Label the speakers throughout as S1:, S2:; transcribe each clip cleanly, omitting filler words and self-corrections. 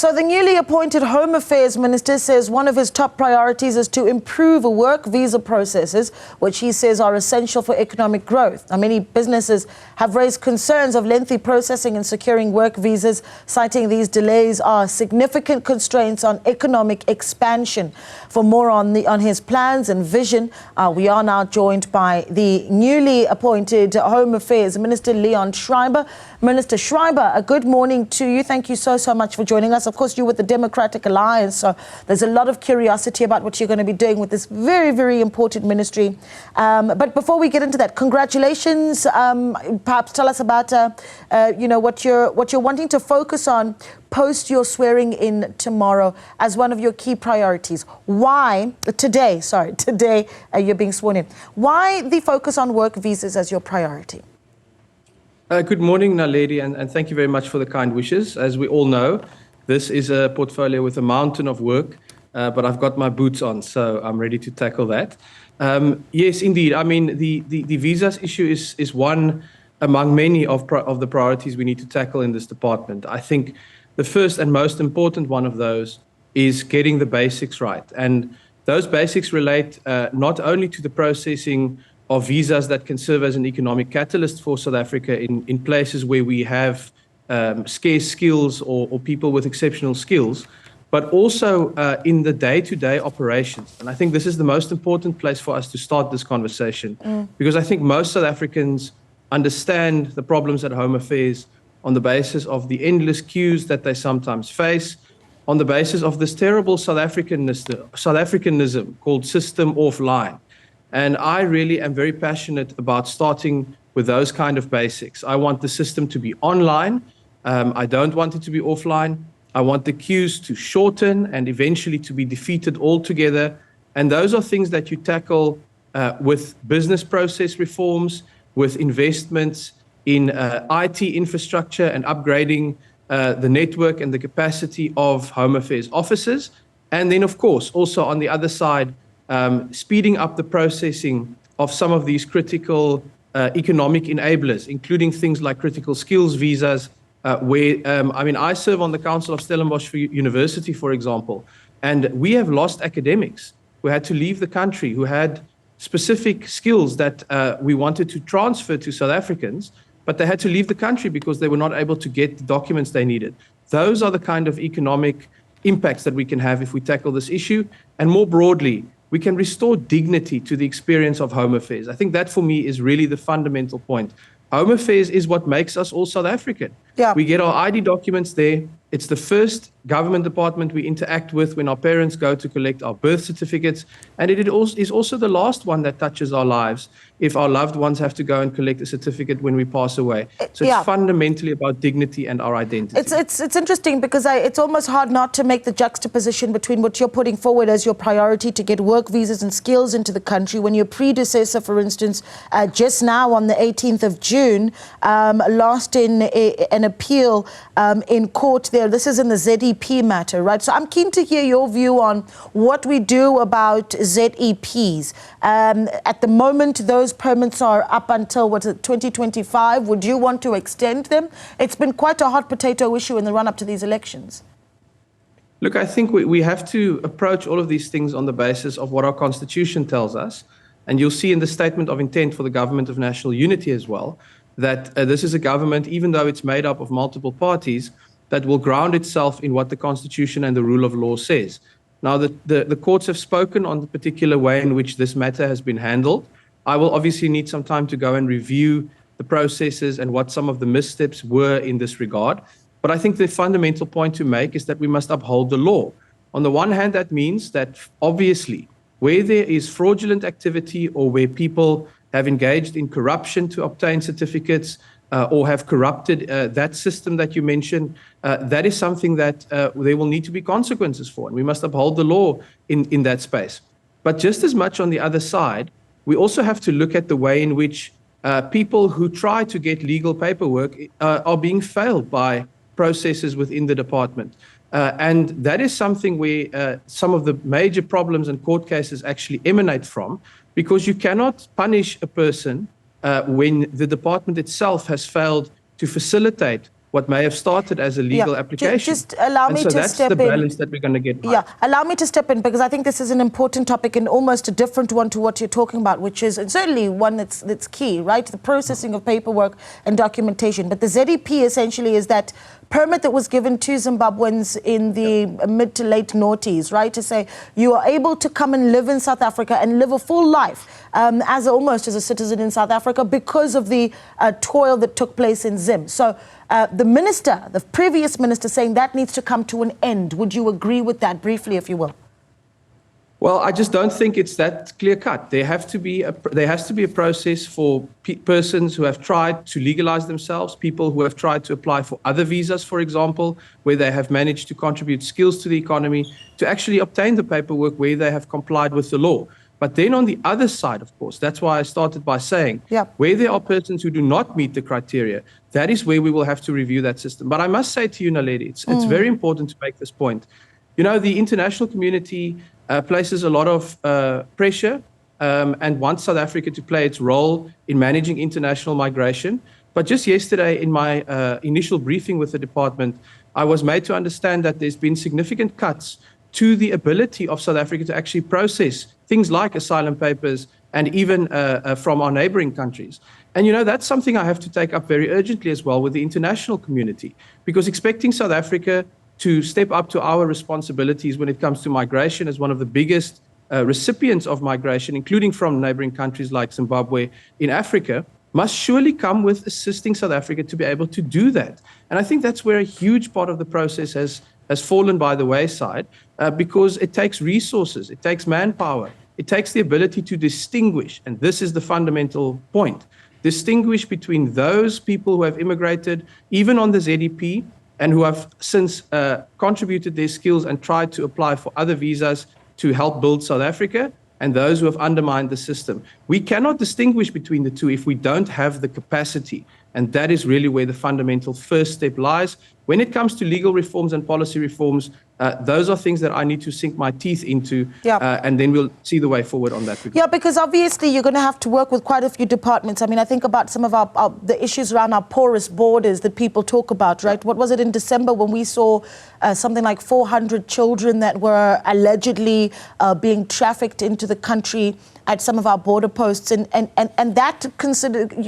S1: So the newly appointed Home Affairs Minister says one of his top priorities is to improve work visa processes, which he says are essential for economic growth. Now, many businesses have raised concerns of lengthy processing and securing work visas, citing these delays are significant constraints on economic expansion. For more on his plans and vision, we are now joined by the newly appointed Home Affairs Minister Leon Schreiber. Minister Schreiber, a good morning to you. Thank you so much for joining us. Of course, you're with the Democratic Alliance, so there's a lot of curiosity about what you're going to be doing with this very, very important ministry. But before we get into that, congratulations. Perhaps tell us about, what you're wanting to focus on post your swearing in tomorrow as one of your key priorities. Why today you're being sworn in. Why the focus on work visas as your priority?
S2: Good morning, Naledi, and thank you very much for the kind wishes. As we all know, this is a portfolio with a mountain of work, but I've got my boots on, so I'm ready to tackle that. Yes, indeed. I mean, the visas issue is one among many of the priorities we need to tackle in this department. I think the first and most important one of those is getting the basics right. And those basics relate not only to the processing of visas that can serve as an economic catalyst for South Africa in places where we have scarce skills or people with exceptional skills, but also in the day-to-day operations. And I think this is the most important place for us to start this conversation, because I think most South Africans understand the problems at Home Affairs on the basis of the endless queues that they sometimes face, on the basis of this terrible South Africanism called system offline. And I really am very passionate about starting with those kind of basics. I want the system to be online. I don't want it to be offline. I want the queues to shorten and eventually to be defeated altogether. And those are things that you tackle with business process reforms, with investments in IT infrastructure and upgrading the network and the capacity of Home Affairs offices. And then, of course, also on the other side, speeding up the processing of some of these critical economic enablers, including things like critical skills visas, where, I serve on the Council of Stellenbosch University, for example, and we have lost academics who had to leave the country, who had specific skills that we wanted to transfer to South Africans, but they had to leave the country because they were not able to get the documents they needed. Those are the kind of economic impacts that we can have if we tackle this issue. And more broadly, we can restore dignity to the experience of Home Affairs. I think that for me is really the fundamental point. Home Affairs is what makes us all South African. Yeah. We get our ID documents there. It's the first government department we interact with when our parents go to collect our birth certificates. And it is also the last one that touches our lives if our loved ones have to go and collect a certificate when we pass away. So it's fundamentally about dignity and our identity.
S1: It's interesting because it's almost hard not to make the juxtaposition between what you're putting forward as your priority to get work visas and skills into the country when your predecessor, for instance, just now on the 18th of June, lost in an appeal in court there. This is in the ZEP matter, right? So I'm keen to hear your view on what we do about ZEPs. At the moment, those permits are up until, 2025? Would you want to extend them? It's been quite a hot potato issue in the run-up to these elections.
S2: Look, I think we have to approach all of these things on the basis of what our Constitution tells us. And you'll see in the Statement of Intent for the Government of National Unity as well, that this is a government, even though it's made up of multiple parties, that will ground itself in what the Constitution and the rule of law says. Now, the courts have spoken on the particular way in which this matter has been handled. I will obviously need some time to go and review the processes and what some of the missteps were in this regard. But I think the fundamental point to make is that we must uphold the law. On the one hand, that means that obviously where there is fraudulent activity or where people have engaged in corruption to obtain certificates or have corrupted that system that you mentioned, that is something that there will need to be consequences for. And we must uphold the law in that space. But just as much on the other side, we also have to look at the way in which people who try to get legal paperwork are being failed by processes within the department. And that is something where some of the major problems and court cases actually emanate from, because you cannot punish a person when the department itself has failed to facilitate what may have started as a legal application.
S1: Just allow me to step in.
S2: So that's the balance that we're going to get right.
S1: Yeah, allow me to step in, because I think this is an important topic and almost a different one to what you're talking about, which is, and certainly one that's key, right? The processing of paperwork and documentation. But the ZEP essentially is that permit that was given to Zimbabweans in the mid to late noughties, right? To say you are able to come and live in South Africa and live a full life almost as a citizen in South Africa because of the toil that took place in Zim. So the previous minister saying that needs to come to an end. Would you agree with that briefly, if you will?
S2: Well, I just don't think it's that clear cut. There has to be a process for persons who have tried to legalize themselves, people who have tried to apply for other visas, for example, where they have managed to contribute skills to the economy, to actually obtain the paperwork where they have complied with the law. But then on the other side, of course, that's why I started by saying, where there are persons who do not meet the criteria, that is where we will have to review that system. But I must say to you, Naledi, it's very important to make this point. You know, the international community places a lot of pressure and wants South Africa to play its role in managing international migration. But just yesterday in my initial briefing with the department, I was made to understand that there's been significant cuts to the ability of South Africa to actually process things like asylum papers and even from our neighboring countries. And, you know, that's something I have to take up very urgently as well with the international community, because expecting South Africa to step up to our responsibilities when it comes to migration as one of the biggest recipients of migration, including from neighboring countries like Zimbabwe in Africa, must surely come with assisting South Africa to be able to do that. And I think that's where a huge part of the process has fallen by the wayside, because it takes resources, it takes manpower, it takes the ability to distinguish, and this is the fundamental point, distinguish between those people who have immigrated, even on the ZEP, and who have since contributed their skills and tried to apply for other visas to help build South Africa, and those who have undermined the system. We cannot distinguish between the two if we don't have the capacity. And that is really where the fundamental first step lies. When it comes to legal reforms and policy reforms, those are things that I need to sink my teeth into, and then we'll see the way forward on that.
S1: Yeah, because obviously you're going to have to work with quite a few departments. I mean, I think about some of the issues around our porous borders that people talk about, right? What was it in December when we saw something like 400 children that were allegedly being trafficked into the country at some of our border posts, and that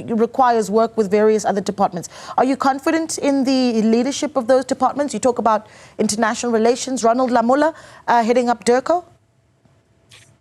S1: requires work with various other departments. Are you confident in the leadership of those departments? You talk about international relations, Ronald Lamola heading up DIRCO?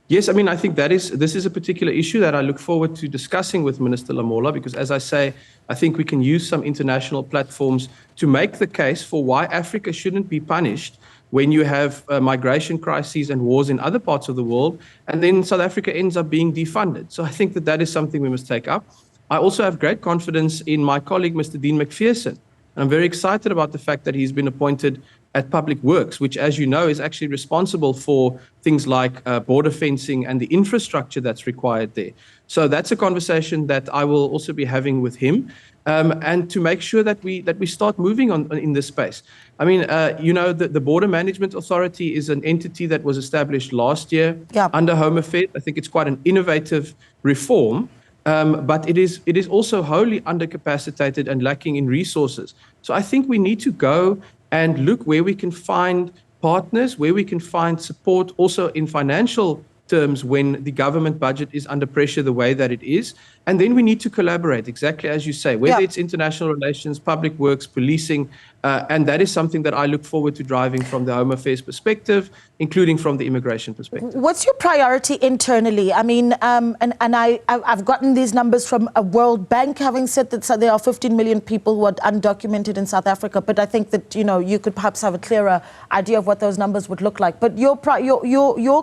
S2: Yes, I mean, I think this is a particular issue that I look forward to discussing with Minister Lamola, because as I say, I think we can use some international platforms to make the case for why Africa shouldn't be punished when you have migration crises and wars in other parts of the world, and then South Africa ends up being defunded. So I think that is something we must take up. I also have great confidence in my colleague, Mr. Dean McPherson. And I'm very excited about the fact that he's been appointed at Public Works, which, as you know, is actually responsible for things like border fencing and the infrastructure that's required there. So that's a conversation that I will also be having with him, and to make sure that we start moving on in this space. I mean, you know, the Border Management Authority is an entity that was established last year under Home Affairs. I think it's quite an innovative reform, but it is also wholly undercapacitated and lacking in resources. So I think we need to go and look where we can find partners, where we can find support also in financial terms when the government budget is under pressure the way that it is. And then we need to collaborate, exactly as you say, whether it's international relations, public works, policing, and that is something that I look forward to driving from the Home Affairs perspective, including from the immigration perspective.
S1: What's your priority internally? I mean, I've gotten these numbers from a World Bank having said that there are 15 million people who are undocumented in South Africa, but I think that, you know, you could perhaps have a clearer idea of what those numbers would look like. But your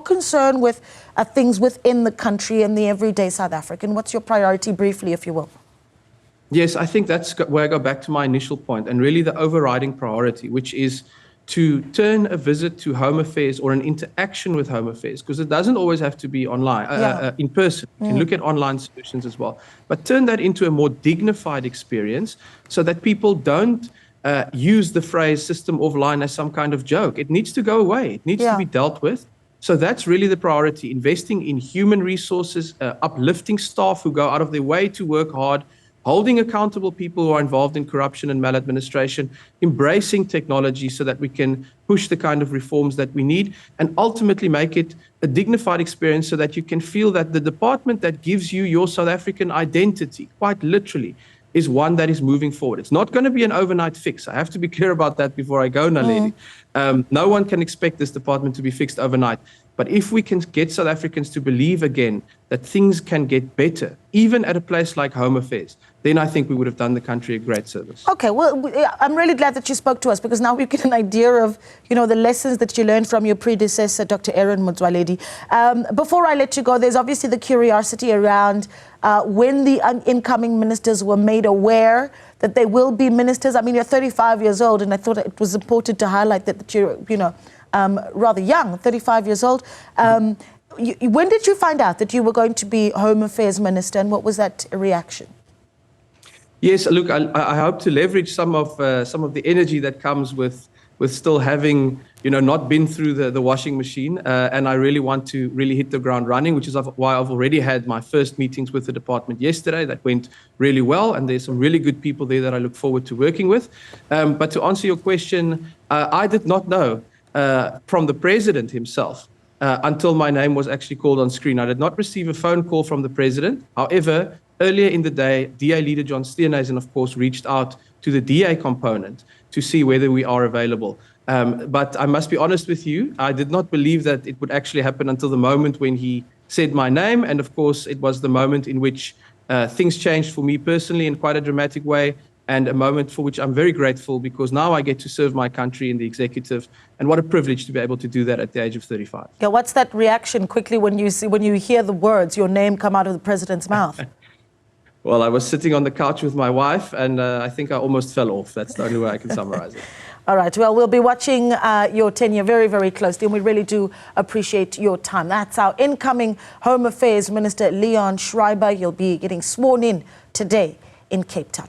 S1: concern with things within the country and the everyday South African, what's your priority briefly, if you will?
S2: Yes, I think that's where I go back to my initial point, and really the overriding priority, which is to turn a visit to Home Affairs or an interaction with Home Affairs, because it doesn't always have to be online, in person. You can look at online solutions as well, but turn that into a more dignified experience so that people don't use the phrase system offline as some kind of joke. It needs to go away. It needs to be dealt with. So that's really the priority, investing in human resources, uplifting staff who go out of their way to work hard, holding accountable people who are involved in corruption and maladministration, embracing technology so that we can push the kind of reforms that we need, and ultimately make it a dignified experience so that you can feel that the department that gives you your South African identity, quite literally, is one that is moving forward. It's not going to be an overnight fix. I have to be clear about that before I go, Naledi. No one can expect this department to be fixed overnight. But if we can get South Africans to believe again that things can get better, even at a place like Home Affairs, then I think we would have done the country a great service.
S1: Okay, well, I'm really glad that you spoke to us, because now we get an idea of, the lessons that you learned from your predecessor, Dr. Aaron Motsoaledi. Before I let you go, there's obviously the curiosity around when the incoming ministers were made aware that they will be ministers. I mean, you're 35 years old, and I thought it was important to highlight that you're, rather young, 35 years old. When did you find out that you were going to be Home Affairs Minister, and what was that reaction?
S2: Yes, look, I hope to leverage some of the energy that comes with still having, not been through the washing machine. And I really want to really hit the ground running, which is why I've already had my first meetings with the department yesterday. That went really well, and there's some really good people there that I look forward to working with. But to answer your question, I did not know from the president himself until my name was actually called on screen. I did not receive a phone call from the president. However, earlier in the day, DA leader John Steenhuisen, of course, reached out to the DA component to see whether we are available. But I must be honest with you, I did not believe that it would actually happen until the moment when he said my name. And of course, it was the moment in which things changed for me personally in quite a dramatic way, and a moment for which I'm very grateful, because now I get to serve my country in the executive, and what a privilege to be able to do that at the age of 35.
S1: Yeah, what's that reaction quickly when you hear the words, your name, come out of the president's mouth?
S2: Well, I was sitting on the couch with my wife, and I think I almost fell off. That's the only way I can summarize it.
S1: All right. Well, we'll be watching your tenure very, very closely, and we really do appreciate your time. That's our incoming Home Affairs Minister, Leon Schreiber. He'll be getting sworn in today in Cape Town.